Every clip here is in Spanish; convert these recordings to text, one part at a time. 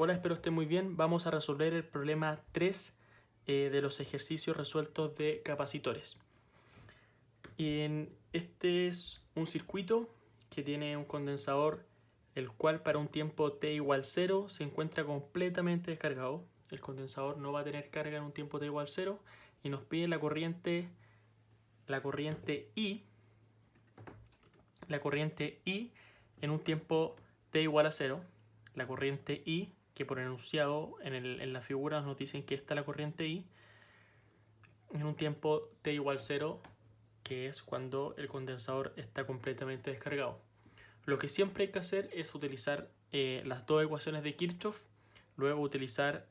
Hola, espero estén muy bien. Vamos a resolver el problema 3 de los ejercicios resueltos de capacitores. Este es un circuito que tiene un condensador, el cual para un tiempo t igual 0 se encuentra completamente descargado. El condensador no va a tener carga en un tiempo t igual 0 y nos pide la corriente I en un tiempo t igual a 0. La corriente I, que por enunciado en la figura nos dicen que esta es la corriente I, en un tiempo t igual 0, que es cuando el condensador está completamente descargado. Lo que siempre hay que hacer es utilizar las dos ecuaciones de Kirchhoff, luego utilizar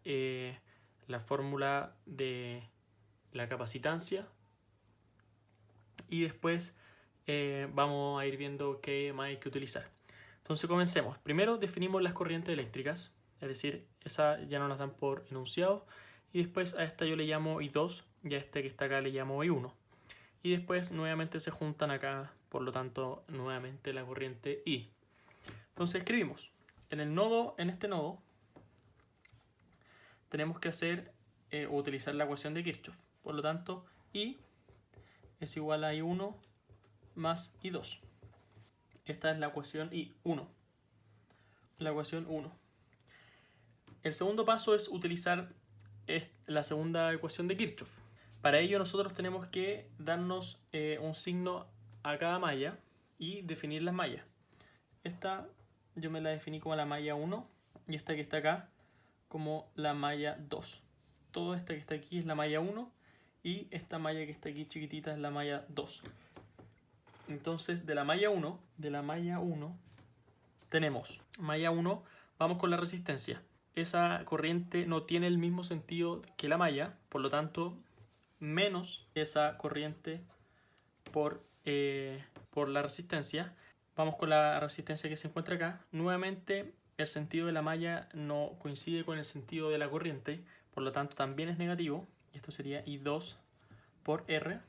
la fórmula de la capacitancia y después vamos a ir viendo qué más hay que utilizar. Entonces comencemos. Primero definimos las corrientes eléctricas, es decir, esa ya no las dan por enunciado, y después a esta yo le llamo I2 y a este que está acá le llamo I1. Y después nuevamente se juntan acá, por lo tanto nuevamente la corriente I. Entonces escribimos, en este nodo tenemos que hacer utilizar la ecuación de Kirchhoff. Por lo tanto, I es igual a I1 más I2. Esta es la ecuación I1. La ecuación 1. El segundo paso es utilizar la segunda ecuación de Kirchhoff. Para ello nosotros tenemos que darnos un signo a cada malla y definir las mallas. Esta yo me la definí como la malla 1 y esta que está acá como la malla 2. Todo esta que está aquí es la malla 1 y esta malla que está aquí chiquitita es la malla 2. Entonces de la malla 1 tenemos malla 1, vamos con la resistencia. Esa corriente no tiene el mismo sentido que la malla, por lo tanto menos esa corriente por la resistencia. Vamos con la resistencia que se encuentra acá. Nuevamente el sentido de la malla no coincide con el sentido de la corriente, por lo tanto también es negativo, y esto sería I2 por R.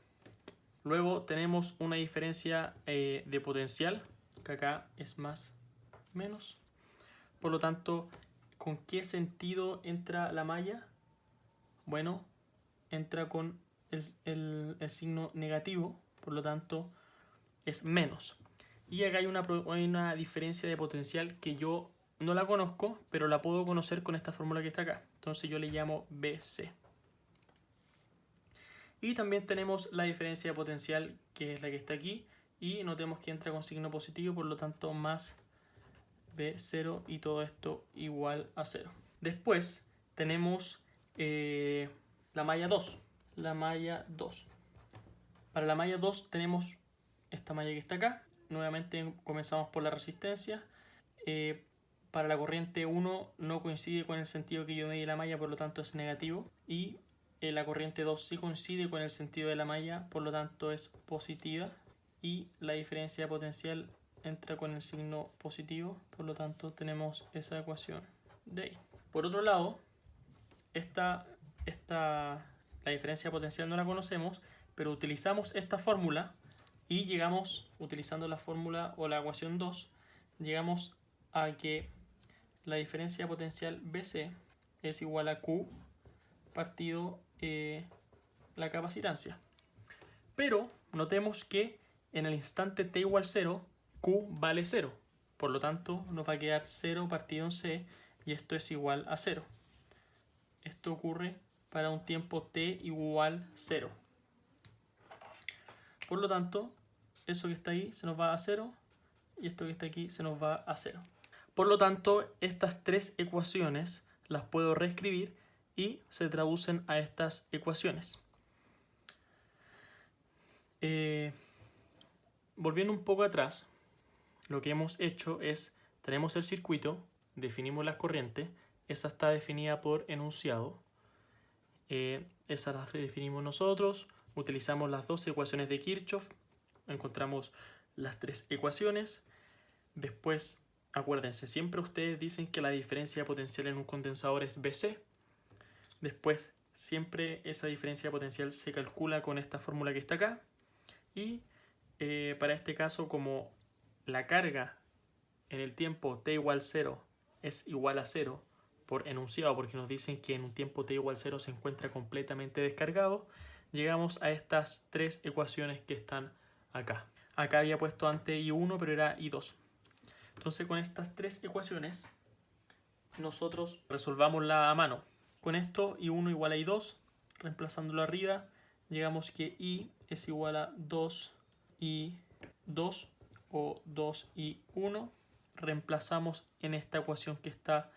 Luego tenemos una diferencia de potencial, que acá es más menos. Por lo tanto, ¿con qué sentido entra la malla? Bueno, entra con el signo negativo, por lo tanto es menos. Y acá hay una diferencia de potencial que yo no la conozco, pero la puedo conocer con esta fórmula que está acá. Entonces yo le llamo BC. Y también tenemos la diferencia de potencial, que es la que está aquí, y notemos que entra con signo positivo, por lo tanto más B0 y todo esto igual a 0. Después tenemos la malla 2. La malla 2. Para la malla 2 tenemos esta malla que está acá. Nuevamente comenzamos por la resistencia. Para la corriente 1 no coincide con el sentido que yo medí la malla, por lo tanto es negativo. Y la corriente 2 sí coincide con el sentido de la malla, por lo tanto es positiva. Y la diferencia potencial entra con el signo positivo, por lo tanto tenemos esa ecuación de ahí. Por otro lado, la diferencia potencial no la conocemos, pero utilizamos esta fórmula y llegamos, utilizando la fórmula o la ecuación 2, llegamos a que la diferencia potencial BC es igual a Q partido la capacitancia. Pero notemos que en el instante t igual 0, Q vale 0. Por lo tanto, nos va a quedar 0 partido en C y esto es igual a 0. Esto ocurre para un tiempo t igual 0. Por lo tanto, eso que está ahí se nos va a 0 y esto que está aquí se nos va a 0. Por lo tanto, estas tres ecuaciones las puedo reescribir y se traducen a estas ecuaciones. Volviendo un poco atrás, lo que hemos hecho es, tenemos el circuito, definimos las corrientes, esa está definida por enunciado, esa la definimos nosotros, utilizamos las dos ecuaciones de Kirchhoff, encontramos las tres ecuaciones, después, acuérdense, siempre ustedes dicen que la diferencia potencial en un condensador es BC, después siempre esa diferencia potencial se calcula con esta fórmula que está acá, y para este caso, como la carga en el tiempo t igual 0 es igual a 0, por enunciado, porque nos dicen que en un tiempo t igual 0 se encuentra completamente descargado, llegamos a estas tres ecuaciones que están acá. Acá había puesto antes I1, pero era I2. Entonces con estas tres ecuaciones nosotros resolvámosla a mano. Con esto I1 igual a I2, reemplazándolo arriba, llegamos que I es igual a 2I2 o 2I1. Reemplazamos en esta ecuación que está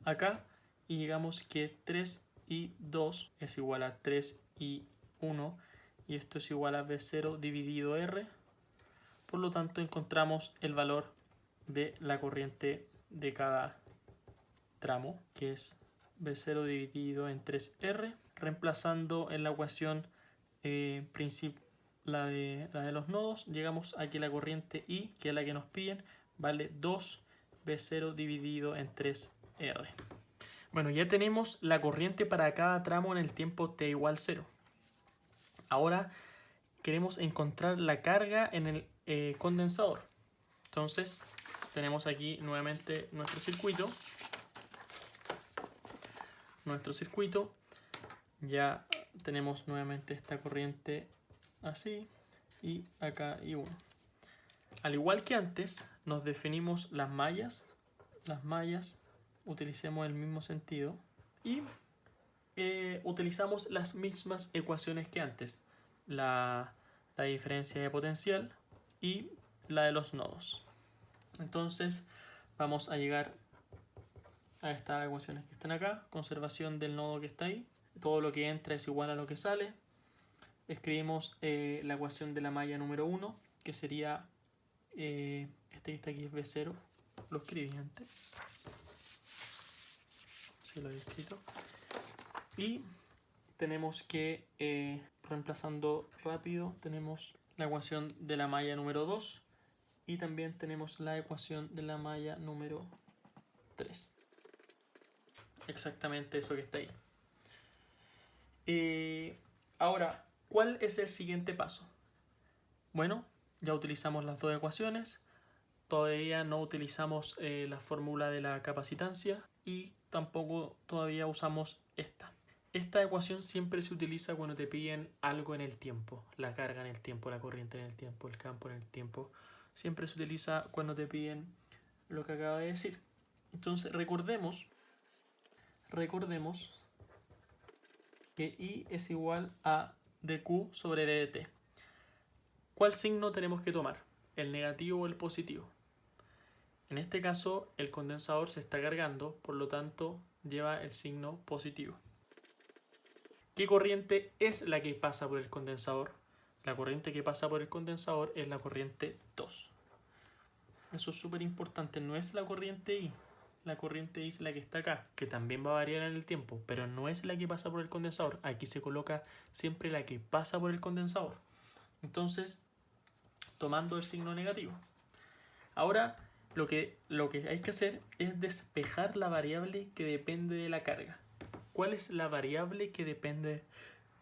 acá y llegamos que 3I2 es igual a 3I1 y esto es igual a B0 dividido R. Por lo tanto encontramos el valor de la corriente de cada tramo, que es B0 dividido en 3R, reemplazando en la ecuación la de los nodos, llegamos a que la corriente I, que es la que nos piden, vale 2B0 dividido en 3R. Bueno, ya tenemos la corriente para cada tramo en el tiempo t igual 0. Ahora queremos encontrar la carga en el condensador. Entonces tenemos aquí nuevamente nuestro circuito. Ya tenemos nuevamente esta corriente así y acá I1. Al igual que antes, nos definimos las mallas. Utilicemos el mismo sentido y utilizamos las mismas ecuaciones que antes. La diferencia de potencial y la de los nodos. Entonces vamos a llegar a estas ecuaciones que están acá. Conservación del nodo que está ahí. Todo lo que entra es igual a lo que sale. Escribimos la ecuación de la malla número 1, que sería este que está aquí es B0. Lo escribí antes. Sí, lo he escrito. Y tenemos que, reemplazando rápido, tenemos la ecuación de la malla número 2 y también tenemos la ecuación de la malla número 3. Exactamente eso que está ahí. Ahora, ¿cuál es el siguiente paso? Bueno, ya utilizamos las dos ecuaciones, todavía no utilizamos la fórmula de la capacitancia y tampoco todavía usamos esta. Esta ecuación siempre se utiliza cuando te piden algo en el tiempo, la carga en el tiempo, la corriente en el tiempo, el campo en el tiempo. Siempre se utiliza cuando te piden lo que acabo de decir. Entonces recordemos que I es igual a dQ sobre dt. ¿Cuál signo tenemos que tomar? ¿El negativo o el positivo? En este caso el condensador se está cargando, por lo tanto lleva el signo positivo. ¿Qué corriente es la que pasa por el condensador? La corriente que pasa por el condensador es la corriente 2. Eso es súper importante, no es la corriente I. La corriente I es la que está acá, que también va a variar en el tiempo, pero no es la que pasa por el condensador. Aquí se coloca siempre la que pasa por el condensador. Entonces, tomando el signo negativo. Ahora, lo que hay que hacer es despejar la variable que depende de la carga. ¿Cuál es la variable que depende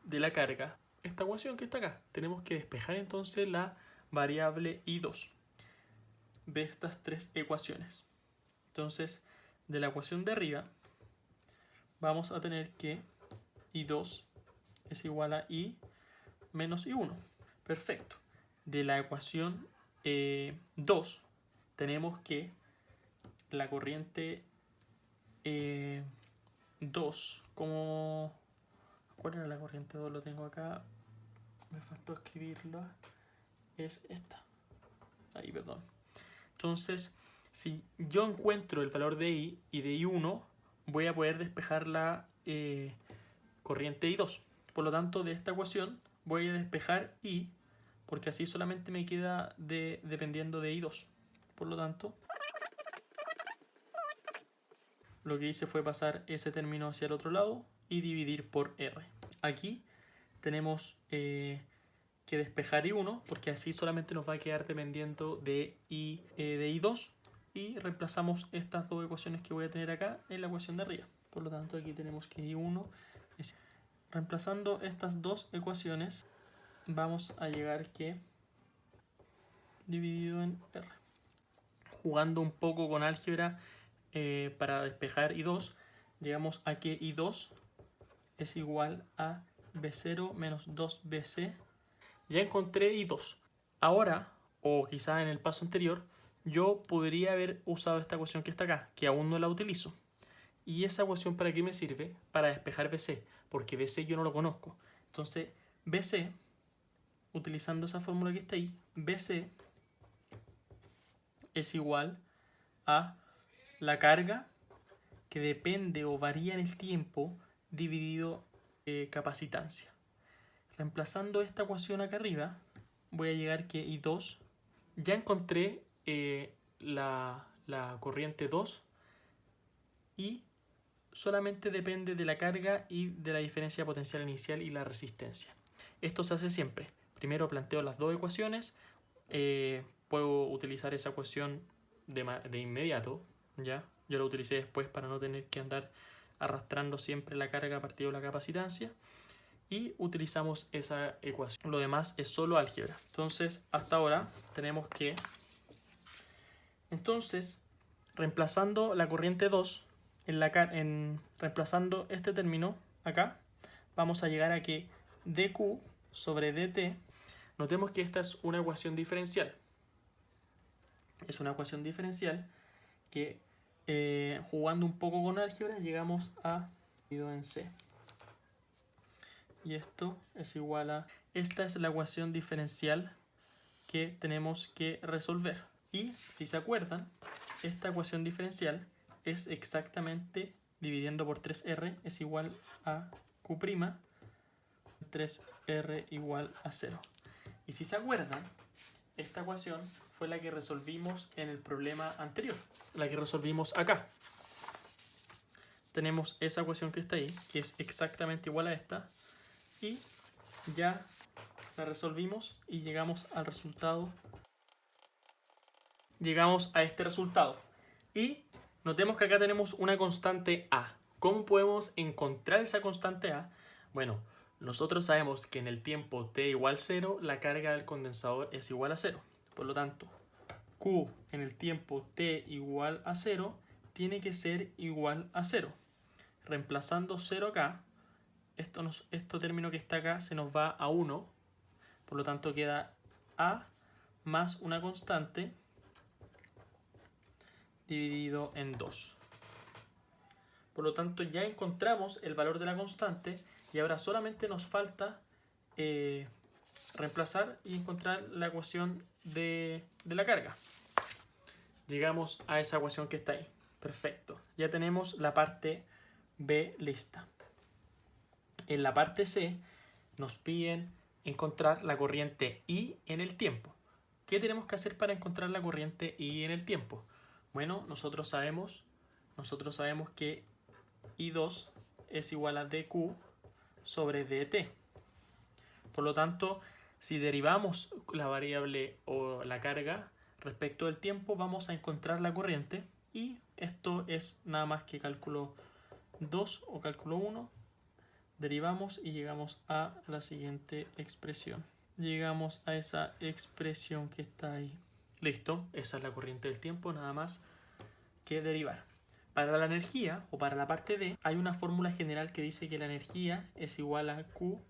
de la carga? Esta ecuación que está acá. Tenemos que despejar entonces la variable I2 de estas tres ecuaciones. Entonces, de la ecuación de arriba, vamos a tener que I2 es igual a I menos I1. Perfecto. De la ecuación 2, tenemos que la corriente 2, como... ¿Cuál era la corriente 2? Lo tengo acá. Me faltó escribirlo. Es esta. Ahí, perdón. Entonces, si yo encuentro el valor de I y de I1, voy a poder despejar la corriente I2. Por lo tanto, de esta ecuación voy a despejar I, porque así solamente me queda dependiendo de I2. Por lo tanto, lo que hice fue pasar ese término hacia el otro lado y dividir por R. Aquí tenemos que despejar I1, porque así solamente nos va a quedar dependiendo de I2. Y reemplazamos estas dos ecuaciones que voy a tener acá en la ecuación de arriba. Por lo tanto, aquí tenemos que I1 es... Reemplazando estas dos ecuaciones, vamos a llegar que dividido en R. Jugando un poco con álgebra para despejar I2, llegamos a que I2 es igual a B0 menos 2BC. Ya encontré I2. Ahora, o quizás en el paso anterior, yo podría haber usado esta ecuación que está acá, que aún no la utilizo. ¿Y esa ecuación para qué me sirve? Para despejar BC, porque BC yo no lo conozco. Entonces, BC, utilizando esa fórmula que está ahí, BC es igual a la carga que depende o varía en el tiempo dividido capacitancia. Reemplazando esta ecuación acá arriba, voy a llegar que I2, ya encontré la corriente 2 y solamente depende de la carga y de la diferencia potencial inicial y la resistencia. Esto se hace siempre. Primero planteo las dos ecuaciones, puedo utilizar esa ecuación de inmediato, ¿ya? Yo la utilicé después para no tener que andar arrastrando siempre la carga a partir de la capacitancia. Y utilizamos esa ecuación. Lo demás es solo álgebra. Entonces, hasta ahora tenemos que... Entonces, reemplazando la corriente 2, reemplazando este término acá, vamos a llegar a que dq sobre dt... Notemos que esta es una ecuación diferencial. Es una ecuación diferencial que jugando un poco con álgebra llegamos a dividido en c. Y esto es igual a... Esta es la ecuación diferencial que tenemos que resolver. Y si se acuerdan, esta ecuación diferencial es exactamente dividiendo por 3r es igual a q', 3r igual a 0. Y si se acuerdan, esta ecuación fue la que resolvimos en el problema anterior, la que resolvimos acá. Tenemos esa ecuación que está ahí, que es exactamente igual a esta, y ya la resolvimos y llegamos al resultado. Llegamos a este resultado. Y notemos que acá tenemos una constante A. ¿Cómo podemos encontrar esa constante A? Bueno, nosotros sabemos que en el tiempo t igual 0, la carga del condensador es igual a 0. Por lo tanto, Q en el tiempo t igual a 0 tiene que ser igual a 0. Reemplazando 0 acá, este término que está acá se nos va a 1. Por lo tanto queda A más una constante dividido en 2. Por lo tanto ya encontramos el valor de la constante y ahora solamente nos falta reemplazar y encontrar la ecuación de la carga. Llegamos a esa ecuación que está ahí. Perfecto. Ya tenemos la parte B lista. En la parte C nos piden encontrar la corriente I en el tiempo. ¿Qué tenemos que hacer para encontrar la corriente I en el tiempo? Bueno, nosotros sabemos que I2 es igual a dq sobre dt. Por lo tanto, si derivamos la variable o la carga respecto del tiempo, vamos a encontrar la corriente. Y esto es nada más que cálculo 2 o cálculo 1. Derivamos y llegamos a la siguiente expresión. Llegamos a esa expresión que está ahí. Listo, esa es la corriente del tiempo, nada más que derivar. Para la energía, o para la parte D, hay una fórmula general que dice que la energía es igual a Q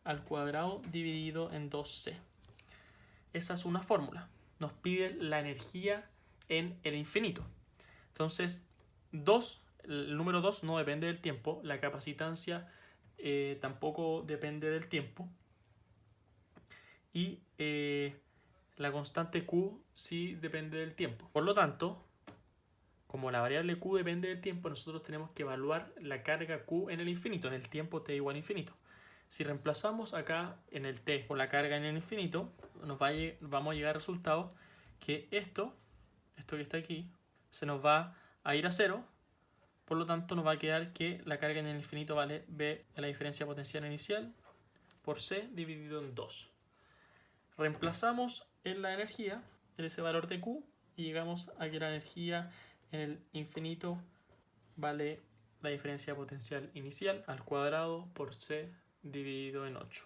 al cuadrado dividido en 2C. Esa es una fórmula. Nos pide la energía en el infinito. Entonces, el número 2 no depende del tiempo, la capacitancia tampoco depende del tiempo. Y la constante Q sí depende del tiempo. Por lo tanto, como la variable Q depende del tiempo, nosotros tenemos que evaluar la carga Q en el infinito, en el tiempo t igual a infinito. Si reemplazamos acá en el t o la carga en el infinito, vamos a llegar al resultado que esto que está aquí, se nos va a ir a 0. Por lo tanto, nos va a quedar que la carga en el infinito vale B de la diferencia potencial inicial por C dividido en 2. Reemplazamos en la energía, en ese valor de Q, y llegamos a que la energía en el infinito vale la diferencia potencial inicial al cuadrado por C dividido en 8.